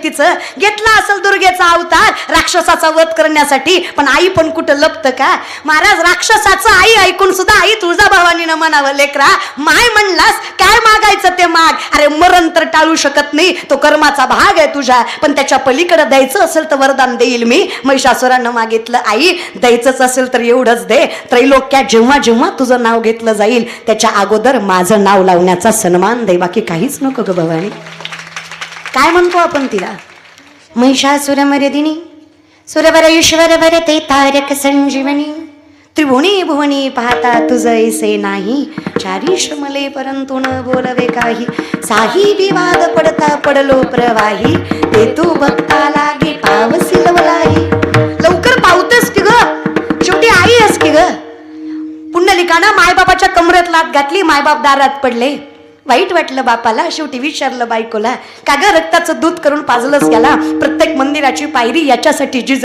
तिचं, घेतला असेल दुर्गेचा अवतार राक्षसाचा वध करण्यासाठी, पण आई पण कुठं लपतं का महाराज? राक्षसाचं आई ऐकून सुद्धा आई तुळजाभवानीनं म्हणावं, लेकरा माय म्हणलास काय मागायचं ते माग. अरे मरण तर टाळू शकत नाही, तो कर्माचा भाग आहे तुझ्या, पण त्याच्या पलीकडे द्यायचं असेल तर वरदान देईल मी. महिषासुरानं मागितलं, आई द्यायचंच असेल तर एवढंच दे, त्रैलोक्यात जेव्हा जेव्हा तुझं नाव घेतलं जाईल त्याच्या अगोदर माझं नाव लावण्याचा सन्मान दे, बाकी काहीच नको ग भवानी. काय म्हणतो आपण तिला? महिषासुर मर्दिनी सुरवर ईश्वर भरते तारक संजीवनी, त्रिभुवनी भुवनी पाहता तुझ ऐसे नाही, चारी श्रमले परंतु न बोलवे काही, साही विवाद पडता पडलो प्रवाही, ते तू भक्ता लागे पावसी लवलाही. लवकर पावतेस की ग, शेवटी आई आहेस की ग. पुंडलिकानं मायबापाच्या कमरेत लात घातली, मायबाप दारात पडले. वाईट वाटलं बापाला, शेवटी विचारलं बायकोला, का ग रक्ताचं दूध करून पाजलंच गेला? प्रत्येक मंदिराची पायरी याच्यासाठी जी